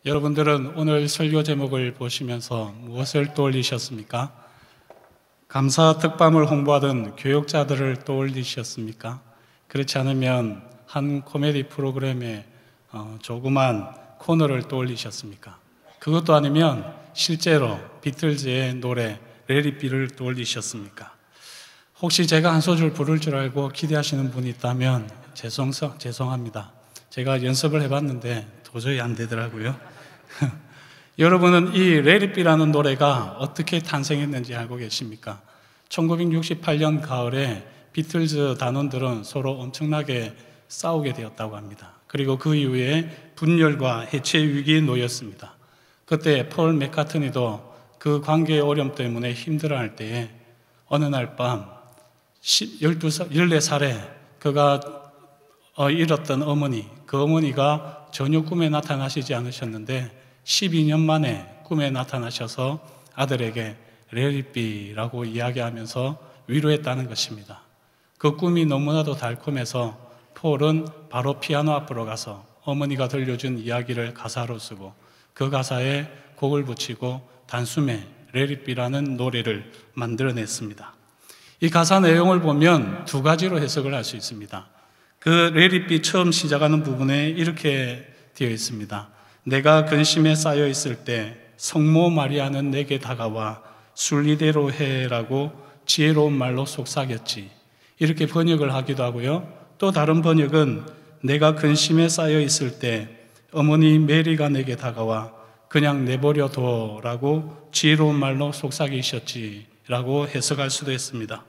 여러분들은 오늘 설교 제목을 보시면서 무엇을 떠올리셨습니까? 감사 특밤을 홍보하던 교역자들을 떠올리셨습니까? 그렇지 않으면 한 코미디 프로그램의 조그만 코너를 떠올리셨습니까? 그것도 아니면 실제로 비틀즈의 노래 Let It Be를 떠올리셨습니까? 혹시 제가 한 소절 부를 줄 알고 기대하시는 분이 있다면 죄송합니다. 제가 연습을 해봤는데 도저히 안 되더라고요. 여러분은 이 Let It Be라는 노래가 어떻게 탄생했는지 알고 계십니까? 1968년 가을에 비틀즈 단원들은 서로 엄청나게 싸우게 되었다고 합니다. 그리고 그 이후에 분열과 해체 위기에 놓였습니다. 그때 폴 맥카트니도 그 관계의 어려움 때문에 힘들어할 때에 어느 날 밤 14살에 그가 잃었던 어머니, 그 어머니가 전혀 꿈에 나타나시지 않으셨는데 12년 만에 꿈에 나타나셔서 아들에게 Let It Be라고 이야기하면서 위로했다는 것입니다. 그 꿈이 너무나도 달콤해서 폴은 바로 피아노 앞으로 가서 어머니가 들려준 이야기를 가사로 쓰고 그 가사에 곡을 붙이고 단숨에 Let It Be라는 노래를 만들어냈습니다. 이 가사 내용을 보면 두 가지로 해석을 할 수 있습니다. 그 Let It Be 처음 시작하는 부분에 이렇게 되어 있습니다. 내가 근심에 쌓여 있을 때 성모 마리아는 내게 다가와 순리대로 해라고 지혜로운 말로 속삭였지. 이렇게 번역을 하기도 하고요. 또 다른 번역은 내가 근심에 쌓여 있을 때 어머니 메리가 내게 다가와 그냥 내버려 둬라고 지혜로운 말로 속삭이셨지 라고 해석할 수도 있습니다.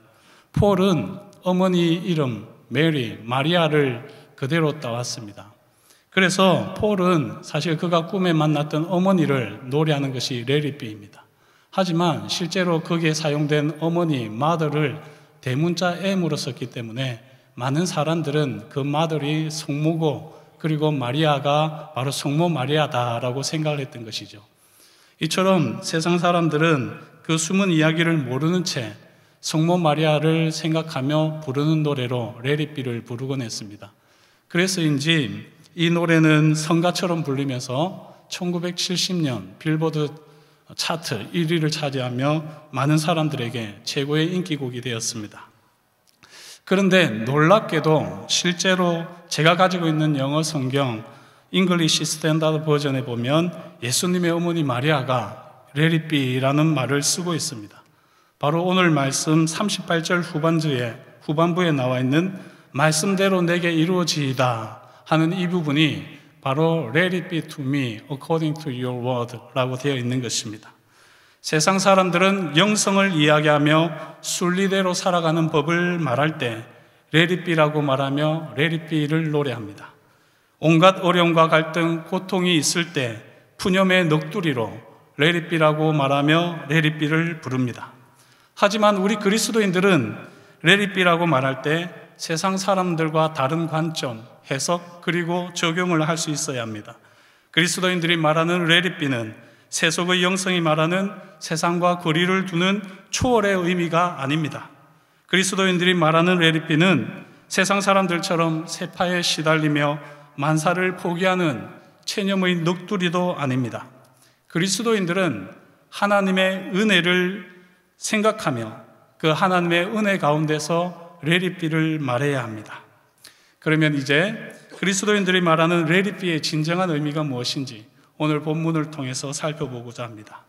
폴은 어머니 이름 메리, 마리아를 그대로 따왔습니다. 그래서 폴은 사실 그가 꿈에 만났던 어머니를 노래하는 것이 Let It Be입니다. 하지만 실제로 거기에 사용된 어머니, mother를 대문자 M으로 썼기 때문에 많은 사람들은 그 mother이 성모고 그리고 마리아가 바로 성모 마리아다라고 생각을 했던 것이죠. 이처럼 세상 사람들은 그 숨은 이야기를 모르는 채 성모 마리아를 생각하며 부르는 노래로 Let It Be를 부르곤 했습니다. 그래서인지 이 노래는 성가처럼 불리면서 1970년 빌보드 차트 1위를 차지하며 많은 사람들에게 최고의 인기곡이 되었습니다. 그런데 놀랍게도 실제로 제가 가지고 있는 영어 성경 잉글리시 스탠다드 버전에 보면 예수님의 어머니 마리아가 Let It Be라는 말을 쓰고 있습니다. 바로 오늘 말씀 38절 후반부에 나와 있는 말씀대로 내게 이루어지이다 하는 이 부분이 바로 Let it be to me according to your word 라고 되어 있는 것입니다. 세상 사람들은 영성을 이야기하며 순리대로 살아가는 법을 말할 때 Let it be라고 말하며 Let it be를 노래합니다. 온갖 어려움과 갈등, 고통이 있을 때 푸념의 넋두리로 Let it be라고 말하며 Let it be를 부릅니다. 하지만 우리 그리스도인들은 Let it be라고 말할 때 세상 사람들과 다른 관점, 해석 그리고 적용을 할 수 있어야 합니다. 그리스도인들이 말하는 Let It Be는 세속의 영성이 말하는 세상과 거리를 두는 초월의 의미가 아닙니다. 그리스도인들이 말하는 Let It Be는 세상 사람들처럼 세파에 시달리며 만사를 포기하는 체념의 넋두리도 아닙니다. 그리스도인들은 하나님의 은혜를 생각하며 그 하나님의 은혜 가운데서 Let It Be를 말해야 합니다. 그러면 이제 그리스도인들이 말하는 Let It Be의 진정한 의미가 무엇인지 오늘 본문을 통해서 살펴보고자 합니다.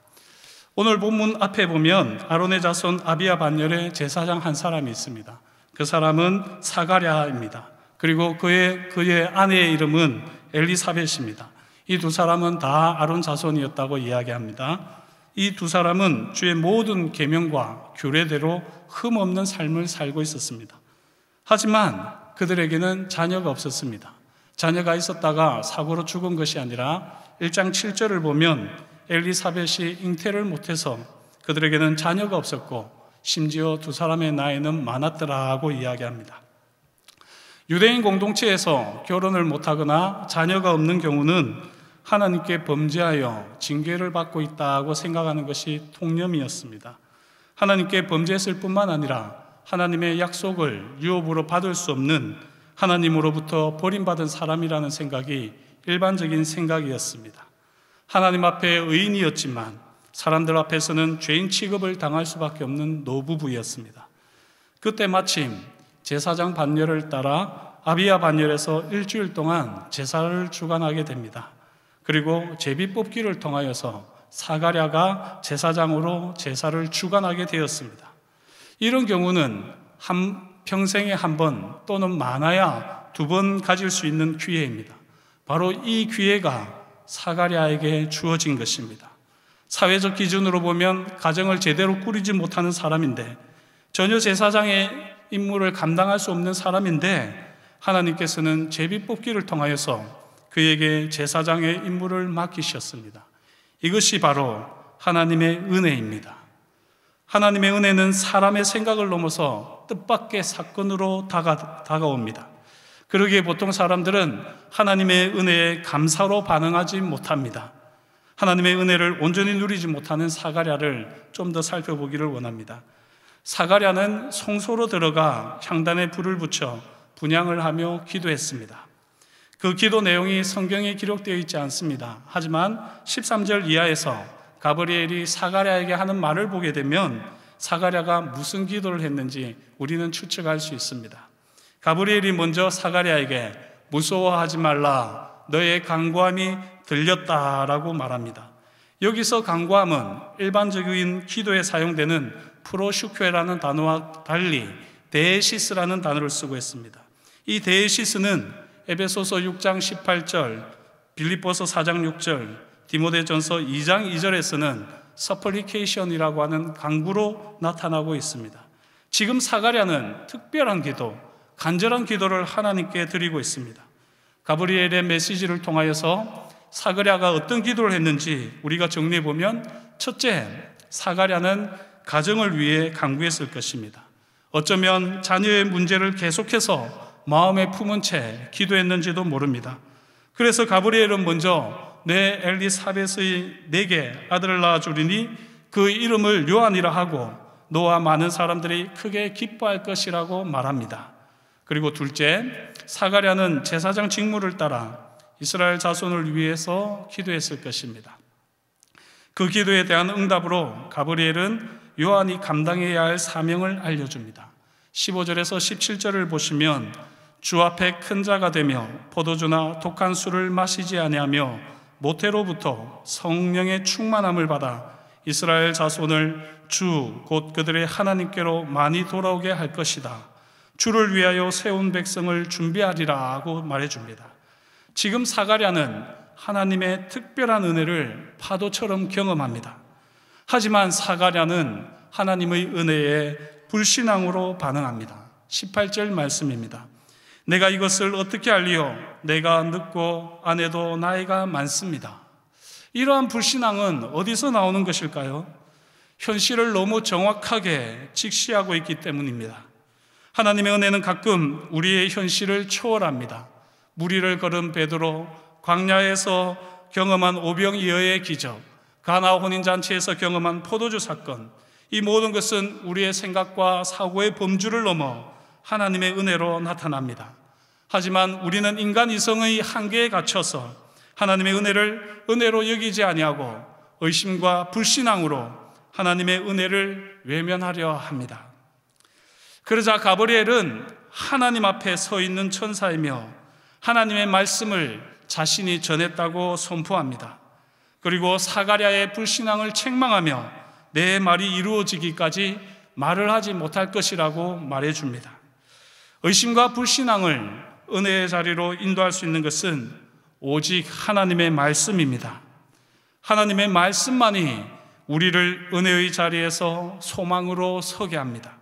오늘 본문 앞에 보면 아론의 자손 아비야 반열의 제사장 한 사람이 있습니다. 그 사람은 사가랴입니다. 그리고 그의 아내의 이름은 엘리사벳입니다. 이 두 사람은 다 아론 자손이었다고 이야기합니다. 이 두 사람은 주의 모든 계명과 규례대로 흠없는 삶을 살고 있었습니다. 하지만 그들에게는 자녀가 없었습니다. 자녀가 있었다가 사고로 죽은 것이 아니라 1장 7절을 보면 엘리사벳이 잉태를 못해서 그들에게는 자녀가 없었고 심지어 두 사람의 나이는 많았더라고 이야기합니다. 유대인 공동체에서 결혼을 못하거나 자녀가 없는 경우는 하나님께 범죄하여 징계를 받고 있다고 생각하는 것이 통념이었습니다. 하나님께 범죄했을 뿐만 아니라 하나님의 약속을 유업으로 받을 수 없는 하나님으로부터 버림받은 사람이라는 생각이 일반적인 생각이었습니다. 하나님 앞에 의인이었지만 사람들 앞에서는 죄인 취급을 당할 수밖에 없는 노부부였습니다. 그때 마침 제사장 반열을 따라 아비야 반열에서 일주일 동안 제사를 주관하게 됩니다. 그리고 제비 뽑기를 통하여서 사가랴가 제사장으로 제사를 주관하게 되었습니다. 이런 경우는 평생에 한 번 또는 많아야 2번 가질 수 있는 기회입니다. 바로 이 기회가 사가랴에게 주어진 것입니다. 사회적 기준으로 보면 가정을 제대로 꾸리지 못하는 사람인데, 전혀 제사장의 임무를 감당할 수 없는 사람인데, 하나님께서는 제비뽑기를 통하여서 그에게 제사장의 임무를 맡기셨습니다. 이것이 바로 하나님의 은혜입니다. 하나님의 은혜는 사람의 생각을 넘어서 뜻밖의 사건으로 다가옵니다. 그러기에 보통 사람들은 하나님의 은혜에 감사로 반응하지 못합니다. 하나님의 은혜를 온전히 누리지 못하는 사가랴를 좀 더 살펴보기를 원합니다. 사가랴는 성소로 들어가 향단에 불을 붙여 분향을 하며 기도했습니다. 그 기도 내용이 성경에 기록되어 있지 않습니다. 하지만 13절 이하에서 가브리엘이 사가랴에게 하는 말을 보게 되면 사가랴가 무슨 기도를 했는지 우리는 추측할 수 있습니다. 가브리엘이 먼저 사가랴에게 무서워하지 말라, 너의 간구함이 들렸다라고 말합니다. 여기서 간구함은 일반적인 기도에 사용되는 프로슈케라는 단어와 달리 데시스라는 단어를 쓰고 있습니다. 이 데시스는 에베소서 6장 18절, 빌립보서 4장 6절, 디모데전서 2장 2절에서는 서플리케이션이라고 하는 간구로 나타나고 있습니다. 지금 사가랴는 특별한 기도, 간절한 기도를 하나님께 드리고 있습니다. 가브리엘의 메시지를 통하여서 사가랴가 어떤 기도를 했는지 우리가 정리해 보면, 첫째, 사가랴는 가정을 위해 간구했을 것입니다. 어쩌면 자녀의 문제를 계속해서 마음에 품은 채 기도했는지도 모릅니다. 그래서 가브리엘은 먼저 내 엘리사벳의 내게 아들을 낳아주리니 그 이름을 요한이라 하고 너와 많은 사람들이 크게 기뻐할 것이라고 말합니다. 그리고 둘째, 사가랴는 제사장 직무를 따라 이스라엘 자손을 위해서 기도했을 것입니다. 그 기도에 대한 응답으로 가브리엘은 요한이 감당해야 할 사명을 알려줍니다. 15절에서 17절을 보시면 주 앞에 큰 자가 되며 포도주나 독한 술을 마시지 아니하며 모태로부터 성령의 충만함을 받아 이스라엘 자손을 주 곧 그들의 하나님께로 많이 돌아오게 할 것이다. 주를 위하여 세운 백성을 준비하리라 하고 말해줍니다. 지금 사가랴는 하나님의 특별한 은혜를 파도처럼 경험합니다. 하지만 사가랴는 하나님의 은혜에 불신앙으로 반응합니다. 18절 말씀입니다. 내가 이것을 어떻게 알리요? 내가 늙고 아내도 나이가 많습니다. 이러한 불신앙은 어디서 나오는 것일까요? 현실을 너무 정확하게 직시하고 있기 때문입니다. 하나님의 은혜는 가끔 우리의 현실을 초월합니다. 무리를 걸은 베드로, 광야에서 경험한 오병이어의 기적, 가나 혼인잔치에서 경험한 포도주 사건, 이 모든 것은 우리의 생각과 사고의 범주를 넘어 하나님의 은혜로 나타납니다. 하지만 우리는 인간 이성의 한계에 갇혀서 하나님의 은혜를 은혜로 여기지 아니하고 의심과 불신앙으로 하나님의 은혜를 외면하려 합니다. 그러자 가브리엘은 하나님 앞에 서 있는 천사이며 하나님의 말씀을 자신이 전했다고 선포합니다. 그리고 사가랴의 불신앙을 책망하며 내 말이 이루어지기까지 말을 하지 못할 것이라고 말해줍니다. 의심과 불신앙을 은혜의 자리로 인도할 수 있는 것은 오직 하나님의 말씀입니다. 하나님의 말씀만이 우리를 은혜의 자리에서 소망으로 서게 합니다.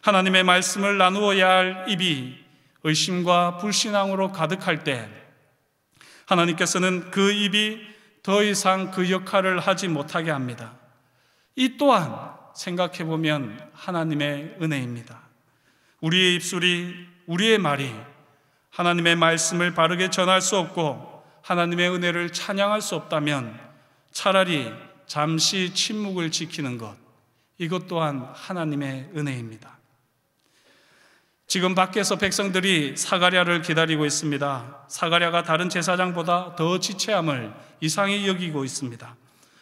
하나님의 말씀을 나누어야 할 입이 의심과 불신앙으로 가득할 때 하나님께서는 그 입이 더 이상 그 역할을 하지 못하게 합니다. 이 또한 생각해 보면 하나님의 은혜입니다. 우리의 입술이, 우리의 말이 하나님의 말씀을 바르게 전할 수 없고 하나님의 은혜를 찬양할 수 없다면 차라리 잠시 침묵을 지키는 것, 이것 또한 하나님의 은혜입니다. 지금 밖에서 백성들이 사가랴를 기다리고 있습니다. 사가랴가 다른 제사장보다 더 지체함을 이상히 여기고 있습니다.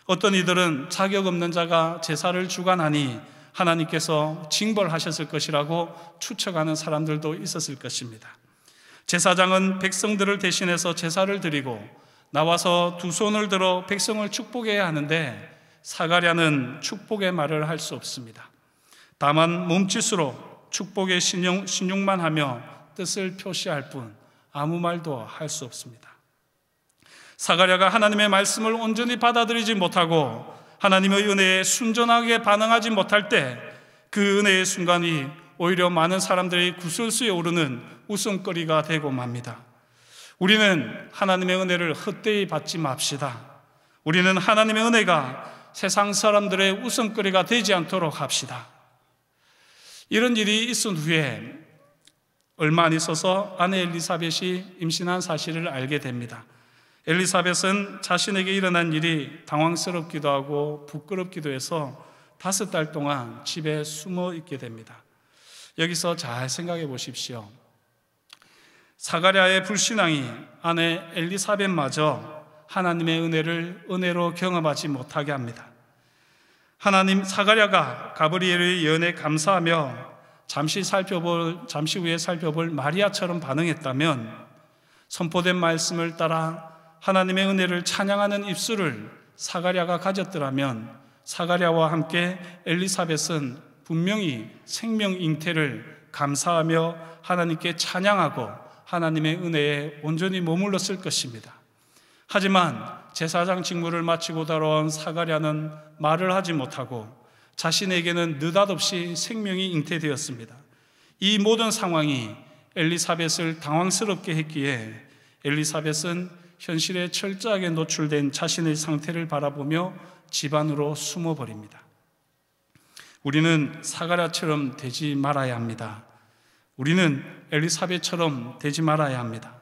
어떤 이들은 자격 없는 자가 제사를 주관하니 하나님께서 징벌하셨을 것이라고 추측하는 사람들도 있었을 것입니다. 제사장은 백성들을 대신해서 제사를 드리고 나와서 두 손을 들어 백성을 축복해야 하는데 사가랴는 축복의 말을 할 수 없습니다. 다만 몸짓으로 축복의 신용만 하며 뜻을 표시할 뿐 아무 말도 할 수 없습니다. 사가랴가 하나님의 말씀을 온전히 받아들이지 못하고 하나님의 은혜에 순전하게 반응하지 못할 때 그 은혜의 순간이 오히려 많은 사람들이 구설수에 오르는 웃음거리가 되고 맙니다. 우리는 하나님의 은혜를 헛되이 받지 맙시다. 우리는 하나님의 은혜가 세상 사람들의 웃음거리가 되지 않도록 합시다. 이런 일이 있은 후에 얼마 안 있어서 아내 엘리사벳이 임신한 사실을 알게 됩니다. 엘리사벳은 자신에게 일어난 일이 당황스럽기도 하고 부끄럽기도 해서 5달 동안 집에 숨어 있게 됩니다. 여기서 잘 생각해 보십시오. 사가랴의 불신앙이 아내 엘리사벳마저 하나님의 은혜로 경험하지 못하게 합니다. 사가랴가 가브리엘의 예언에 감사하며 잠시 후에 살펴볼 마리아처럼 반응했다면, 선포된 말씀을 따라 하나님의 은혜를 찬양하는 입술을 사가랴가 가졌더라면 사가랴와 함께 엘리사벳은 분명히 생명 잉태를 감사하며 하나님께 찬양하고 하나님의 은혜에 온전히 머물렀을 것입니다. 하지만 제사장 직무를 마치고 돌아온 사가랴는 말을 하지 못하고 자신에게는 느닷없이 생명이 잉태되었습니다. 이 모든 상황이 엘리사벳을 당황스럽게 했기에 엘리사벳은 현실에 철저하게 노출된 자신의 상태를 바라보며 집 안으로 숨어버립니다. 우리는 사가랴처럼 되지 말아야 합니다. 우리는 엘리사벳처럼 되지 말아야 합니다.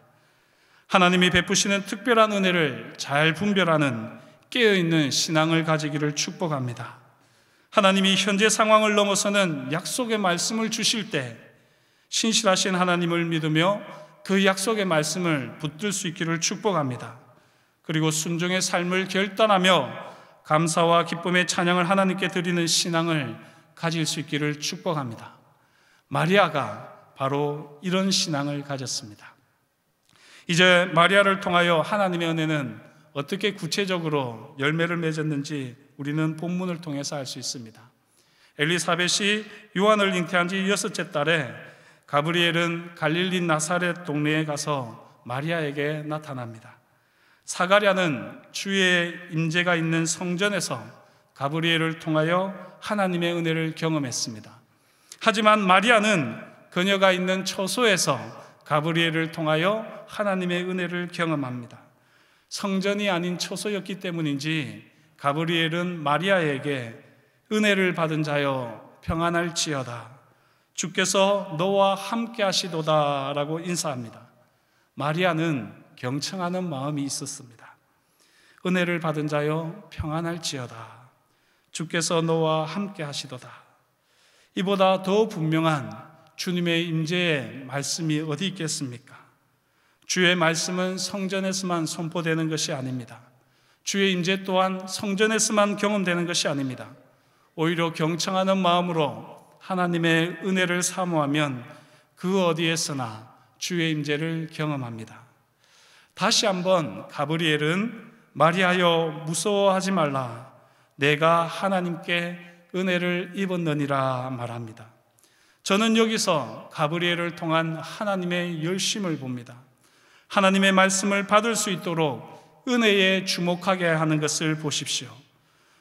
하나님이 베푸시는 특별한 은혜를 잘 분별하는 깨어있는 신앙을 가지기를 축복합니다. 하나님이 현재 상황을 넘어서는 약속의 말씀을 주실 때 신실하신 하나님을 믿으며 그 약속의 말씀을 붙들 수 있기를 축복합니다. 그리고 순종의 삶을 결단하며 감사와 기쁨의 찬양을 하나님께 드리는 신앙을 가질 수 있기를 축복합니다. 마리아가 바로 이런 신앙을 가졌습니다. 이제 마리아를 통하여 하나님의 은혜는 어떻게 구체적으로 열매를 맺었는지 우리는 본문을 통해서 알 수 있습니다. 엘리사벳이 요한을 잉태한 지 6째 달에 가브리엘은 갈릴리 나사렛 동네에 가서 마리아에게 나타납니다. 사가랴는 주의 임재가 있는 성전에서 가브리엘을 통하여 하나님의 은혜를 경험했습니다. 하지만 마리아는 그녀가 있는 처소에서 가브리엘을 통하여 하나님의 은혜를 경험합니다. 성전이 아닌 처소였기 때문인지 가브리엘은 마리아에게 은혜를 받은 자여 평안할지어다, 주께서 너와 함께 하시도다 라고 인사합니다. 마리아는 경청하는 마음이 있었습니다. 은혜를 받은 자여 평안할지어다, 주께서 너와 함께 하시도다. 이보다 더 분명한 주님의 임재의 말씀이 어디 있겠습니까? 주의 말씀은 성전에서만 선포되는 것이 아닙니다. 주의 임재 또한 성전에서만 경험되는 것이 아닙니다. 오히려 경청하는 마음으로 하나님의 은혜를 사모하면 그 어디에서나 주의 임재를 경험합니다. 다시 한번 가브리엘은 마리아여 무서워하지 말라, 내가 하나님께 은혜를 입었느니라 말합니다. 저는 여기서 가브리엘을 통한 하나님의 열심을 봅니다. 하나님의 말씀을 받을 수 있도록 은혜에 주목하게 하는 것을 보십시오.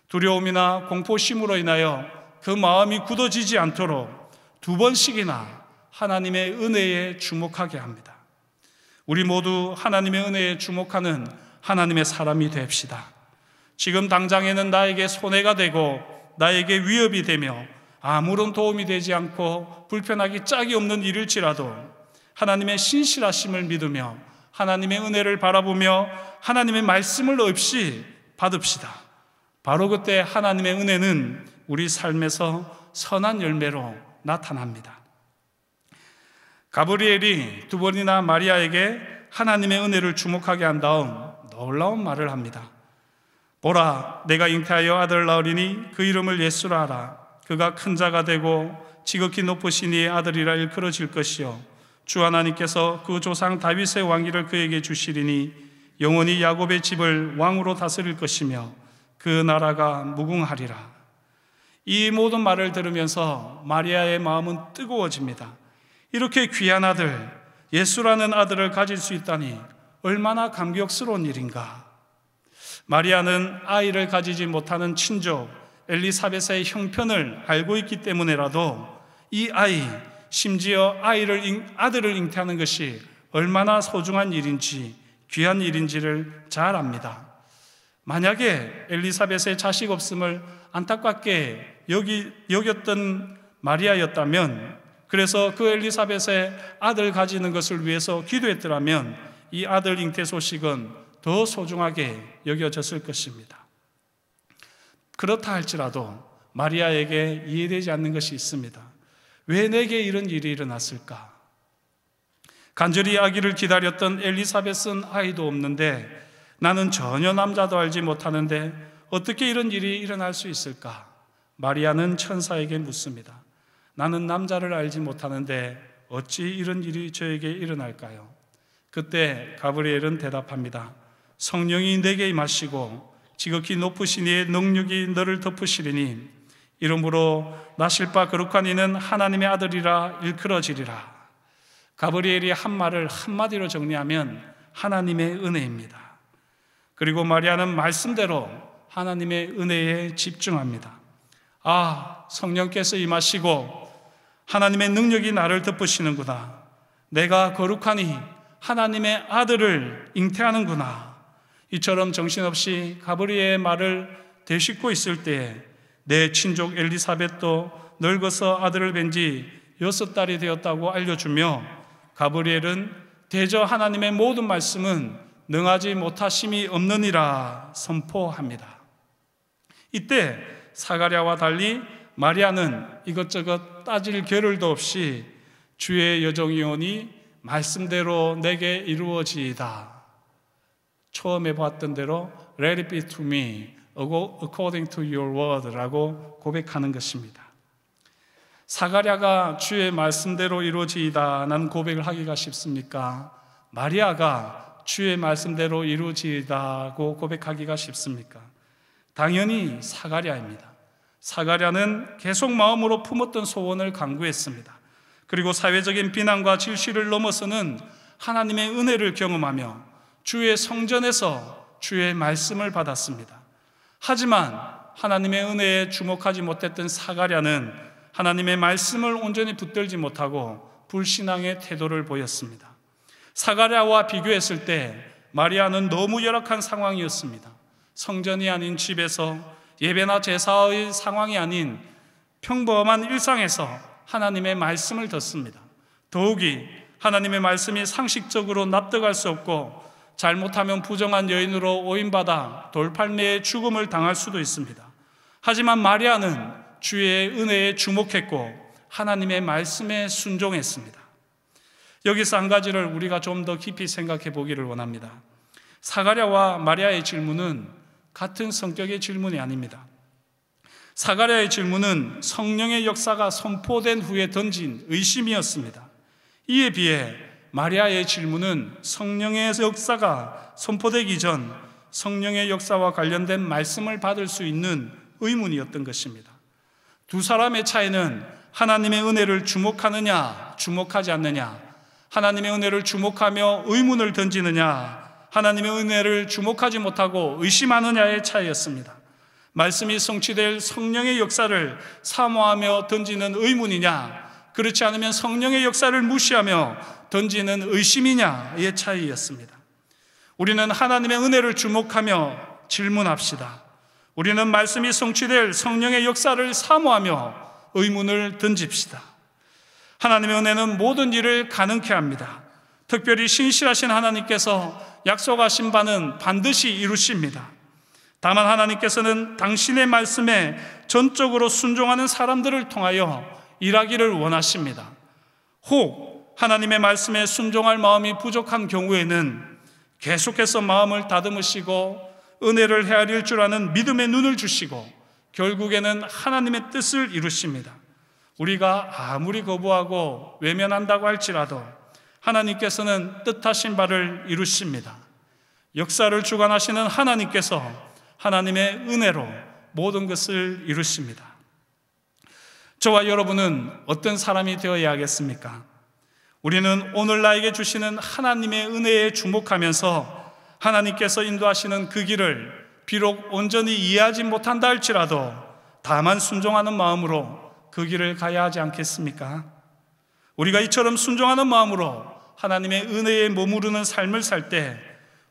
두려움이나 공포심으로 인하여 그 마음이 굳어지지 않도록 2번씩이나 하나님의 은혜에 주목하게 합니다. 우리 모두 하나님의 은혜에 주목하는 하나님의 사람이 됩시다. 지금 당장에는 나에게 손해가 되고 나에게 위협이 되며 아무런 도움이 되지 않고 불편하기 짝이 없는 일일지라도 하나님의 신실하심을 믿으며 하나님의 은혜를 바라보며 하나님의 말씀을 없이 받읍시다. 바로 그때 하나님의 은혜는 우리 삶에서 선한 열매로 나타납니다. 가브리엘이 두 번이나 마리아에게 하나님의 은혜를 주목하게 한 다음 놀라운 말을 합니다. 보라, 내가 잉태하여 아들을 낳으리니 그 이름을 예수라 하라. 그가 큰 자가 되고 지극히 높으신 이의 아들이라 일컬어질 것이요 주 하나님께서 그 조상 다윗의 왕위를 그에게 주시리니 영원히 야곱의 집을 왕으로 다스릴 것이며 그 나라가 무궁하리라. 이 모든 말을 들으면서 마리아의 마음은 뜨거워집니다. 이렇게 귀한 아들, 예수라는 아들을 가질 수 있다니 얼마나 감격스러운 일인가. 마리아는 아이를 가지지 못하는 친족 엘리사벳의 형편을 알고 있기 때문에라도 이 아이, 심지어 아들을 잉태하는 것이 얼마나 소중한 일인지, 귀한 일인지를 잘 압니다. 만약에 엘리사벳의 자식 없음을 안타깝게 여겼던 마리아였다면, 그래서 그 엘리사벳의 아들 가지는 것을 위해서 기도했더라면 이 아들 잉태 소식은 더 소중하게 여겨졌을 것입니다. 그렇다 할지라도 마리아에게 이해되지 않는 것이 있습니다. 왜 내게 이런 일이 일어났을까? 간절히 아기를 기다렸던 엘리사벳은 아이도 없는데 나는 전혀 남자도 알지 못하는데 어떻게 이런 일이 일어날 수 있을까? 마리아는 천사에게 묻습니다. 나는 남자를 알지 못하는데 어찌 이런 일이 저에게 일어날까요? 그때 가브리엘은 대답합니다. 성령이 내게 임하시고 지극히 높으신 이의 능력이 너를 덮으시리니 이러므로 나실 바 거룩한 이는 하나님의 아들이라 일컬어지리라. 가브리엘이 한 말을 한마디로 정리하면 하나님의 은혜입니다. 그리고 마리아는 말씀대로 하나님의 은혜에 집중합니다. 아, 성령께서 임하시고 하나님의 능력이 나를 덮으시는구나. 내가 거룩하니 하나님의 아들을 잉태하는구나. 이처럼 정신없이 가브리엘의 말을 되씹고 있을 때에 내 친족 엘리사벳도 늙어서 아들을 뵌 지 6달이 되었다고 알려주며 가브리엘은 대저 하나님의 모든 말씀은 능하지 못하심이 없느니라 선포합니다. 이때 사가랴와 달리 마리아는 이것저것 따질 겨를도 없이 주의 여종이오니 말씀대로 내게 이루어지이다. 처음에 봤던 대로 Let it be to me according to your word 라고 고백하는 것입니다. 사가랴가 주의 말씀대로 이루어지이다라는 고백을 하기가 쉽습니까? 마리아가 주의 말씀대로 이루어지이다고 고백하기가 쉽습니까? 당연히 사가랴입니다. 사가랴는 계속 마음으로 품었던 소원을 간구했습니다. 그리고 사회적인 비난과 질시를 넘어서는 하나님의 은혜를 경험하며 주의 성전에서 주의 말씀을 받았습니다. 하지만 하나님의 은혜에 주목하지 못했던 사가랴는 하나님의 말씀을 온전히 붙들지 못하고 불신앙의 태도를 보였습니다. 사가랴와 비교했을 때 마리아는 너무 열악한 상황이었습니다. 성전이 아닌 집에서 예배나 제사의 상황이 아닌 평범한 일상에서 하나님의 말씀을 듣습니다. 더욱이 하나님의 말씀이 상식적으로 납득할 수 없고 잘못하면 부정한 여인으로 오인받아 돌팔매의 죽음을 당할 수도 있습니다. 하지만 마리아는 주의 은혜에 주목했고 하나님의 말씀에 순종했습니다. 여기서 한 가지를 우리가 좀 더 깊이 생각해 보기를 원합니다. 사가랴와 마리아의 질문은 같은 성격의 질문이 아닙니다. 사가랴의 질문은 성령의 역사가 선포된 후에 던진 의심이었습니다. 이에 비해 마리아의 질문은 성령의 역사가 선포되기 전 성령의 역사와 관련된 말씀을 받을 수 있는 의문이었던 것입니다. 두 사람의 차이는 하나님의 은혜를 주목하느냐 주목하지 않느냐, 하나님의 은혜를 주목하며 의문을 던지느냐, 하나님의 은혜를 주목하지 못하고 의심하느냐의 차이였습니다. 말씀이 성취될 성령의 역사를 사모하며 던지는 의문이냐, 그렇지 않으면 성령의 역사를 무시하며 던지는 의심이냐의 차이였습니다. 우리는 하나님의 은혜를 주목하며 질문합시다. 우리는 말씀이 성취될 성령의 역사를 사모하며 의문을 던집시다. 하나님의 은혜는 모든 일을 가능케 합니다. 특별히 신실하신 하나님께서 약속하신 바는 반드시 이루십니다. 다만 하나님께서는 당신의 말씀에 전적으로 순종하는 사람들을 통하여 일하기를 원하십니다. 혹 하나님의 말씀에 순종할 마음이 부족한 경우에는 계속해서 마음을 다듬으시고 은혜를 헤아릴 줄 아는 믿음의 눈을 주시고 결국에는 하나님의 뜻을 이루십니다. 우리가 아무리 거부하고 외면한다고 할지라도 하나님께서는 뜻하신 바를 이루십니다. 역사를 주관하시는 하나님께서 하나님의 은혜로 모든 것을 이루십니다. 저와 여러분은 어떤 사람이 되어야 하겠습니까? 우리는 오늘 나에게 주시는 하나님의 은혜에 주목하면서 하나님께서 인도하시는 그 길을 비록 온전히 이해하지 못한다 할지라도 다만 순종하는 마음으로 그 길을 가야 하지 않겠습니까? 우리가 이처럼 순종하는 마음으로 하나님의 은혜에 머무르는 삶을 살 때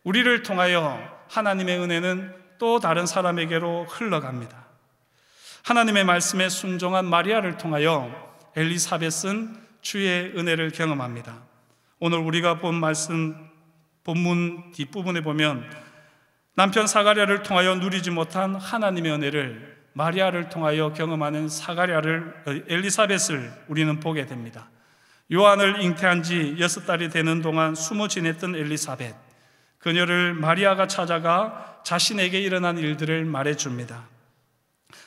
우리를 통하여 하나님의 은혜는 또 다른 사람에게로 흘러갑니다. 하나님의 말씀에 순종한 마리아를 통하여 엘리사벳은 주의 은혜를 경험합니다. 오늘 우리가 본 말씀 본문 뒷부분에 보면 남편 사가랴를 통하여 누리지 못한 하나님의 은혜를 마리아를 통하여 경험하는 엘리사벳을 우리는 보게 됩니다. 요한을 잉태한 지 6달이 되는 동안 숨어 지냈던 엘리사벳, 그녀를 마리아가 찾아가 자신에게 일어난 일들을 말해줍니다.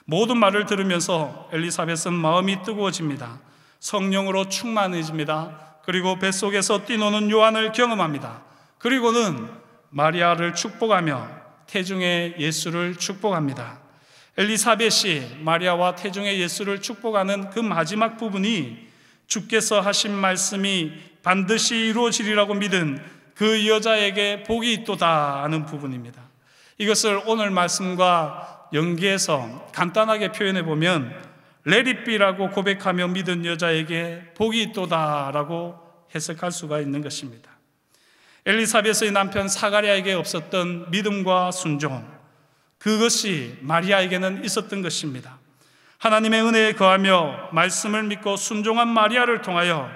모든 말을 들으면서 엘리사벳은 마음이 뜨거워집니다. 성령으로 충만해집니다. 그리고 뱃속에서 뛰노는 요한을 경험합니다. 그리고는 마리아를 축복하며 태중의 예수를 축복합니다. 엘리사벳이 마리아와 태중의 예수를 축복하는 그 마지막 부분이 주께서 하신 말씀이 반드시 이루어지리라고 믿은 그 여자에게 복이 있도다 하는 부분입니다. 이것을 오늘 말씀과 연계해서 간단하게 표현해 보면 레리비라고 고백하며 믿은 여자에게 복이 있도다라고 해석할 수가 있는 것입니다. 엘리사벳의 남편 사가랴에게 없었던 믿음과 순종, 그것이 마리아에게는 있었던 것입니다. 하나님의 은혜에 거하며 말씀을 믿고 순종한 마리아를 통하여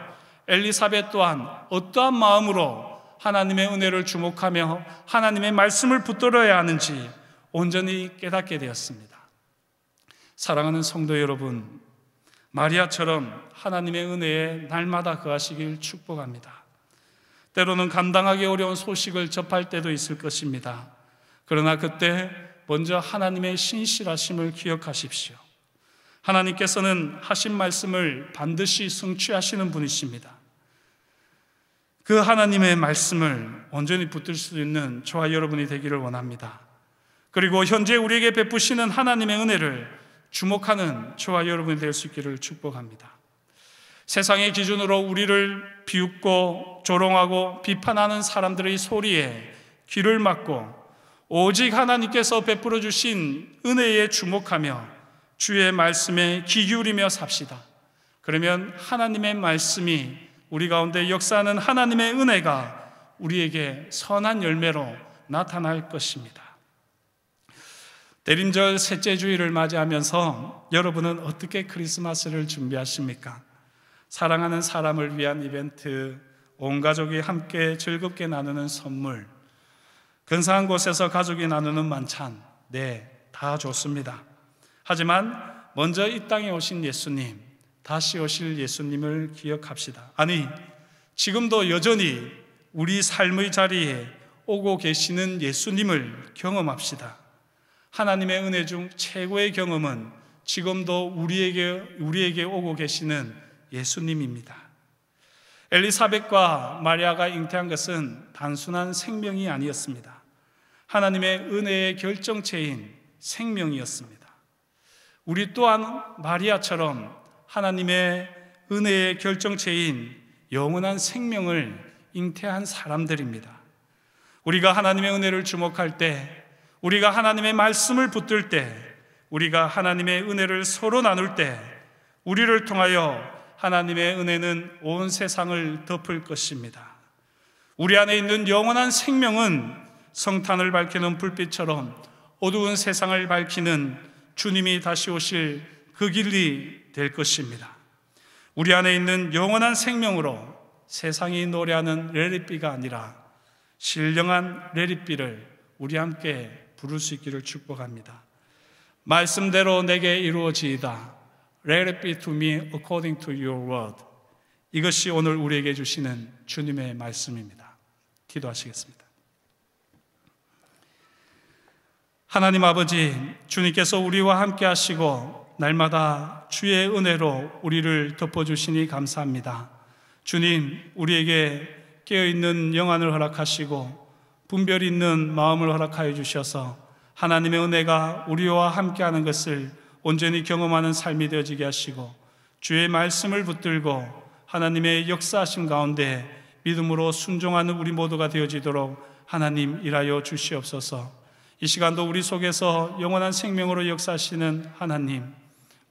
엘리사벳 또한 어떠한 마음으로 하나님의 은혜를 주목하며 하나님의 말씀을 붙들어야 하는지 온전히 깨닫게 되었습니다. 사랑하는 성도 여러분, 마리아처럼 하나님의 은혜에 날마다 거하시길 축복합니다. 때로는 감당하기 어려운 소식을 접할 때도 있을 것입니다. 그러나 그때 먼저 하나님의 신실하심을 기억하십시오. 하나님께서는 하신 말씀을 반드시 성취하시는 분이십니다. 그 하나님의 말씀을 온전히 붙들 수 있는 저와 여러분이 되기를 원합니다. 그리고 현재 우리에게 베푸시는 하나님의 은혜를 주목하는 저와 여러분이 될 수 있기를 축복합니다. 세상의 기준으로 우리를 비웃고 조롱하고 비판하는 사람들의 소리에 귀를 막고 오직 하나님께서 베풀어 주신 은혜에 주목하며 주의 말씀에 귀 기울이며 삽시다. 그러면 하나님의 말씀이 우리 가운데 역사하는 하나님의 은혜가 우리에게 선한 열매로 나타날 것입니다. 대림절 셋째 주일을 맞이하면서 여러분은 어떻게 크리스마스를 준비하십니까? 사랑하는 사람을 위한 이벤트, 온 가족이 함께 즐겁게 나누는 선물, 근사한 곳에서 가족이 나누는 만찬, 네, 다 좋습니다. 하지만 먼저 이 땅에 오신 예수님, 다시 오실 예수님을 기억합시다. 아니, 지금도 여전히 우리 삶의 자리에 오고 계시는 예수님을 경험합시다. 하나님의 은혜 중 최고의 경험은 지금도 우리에게 오고 계시는 예수님입니다. 엘리사벳과 마리아가 잉태한 것은 단순한 생명이 아니었습니다. 하나님의 은혜의 결정체인 생명이었습니다. 우리 또한 마리아처럼 하나님의 은혜의 결정체인 영원한 생명을 잉태한 사람들입니다. 우리가 하나님의 은혜를 주목할 때, 우리가 하나님의 말씀을 붙들 때, 우리가 하나님의 은혜를 서로 나눌 때 우리를 통하여 하나님의 은혜는 온 세상을 덮을 것입니다. 우리 안에 있는 영원한 생명은 성탄을 밝히는 불빛처럼 어두운 세상을 밝히는 주님이 다시 오실 그 길이 될 것입니다. 우리 안에 있는 영원한 생명으로 세상이 노래하는 레리비가 아니라 신령한 레리비를 우리 함께 부를 수 있기를 축복합니다. 말씀대로 내게 이루어지이다. Let it be to me according to your word. 이것이 오늘 우리에게 주시는 주님의 말씀입니다. 기도하시겠습니다. 하나님 아버지, 주님께서 우리와 함께 하시고 날마다 주의 은혜로 우리를 덮어주시니 감사합니다. 주님, 우리에게 깨어있는 영안을 허락하시고 분별 있는 마음을 허락하여 주셔서 하나님의 은혜가 우리와 함께하는 것을 온전히 경험하는 삶이 되어지게 하시고 주의 말씀을 붙들고 하나님의 역사하신 가운데 믿음으로 순종하는 우리 모두가 되어지도록 하나님 일하여 주시옵소서. 이 시간도 우리 속에서 영원한 생명으로 역사하시는 하나님,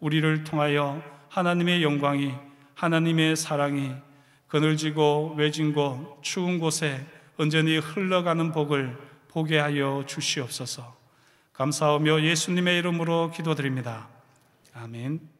우리를 통하여 하나님의 영광이, 하나님의 사랑이 그늘지고 외진 곳, 추운 곳에 온전히 흘러가는 복을 보게 하여 주시옵소서. 감사하며 예수님의 이름으로 기도드립니다. 아멘.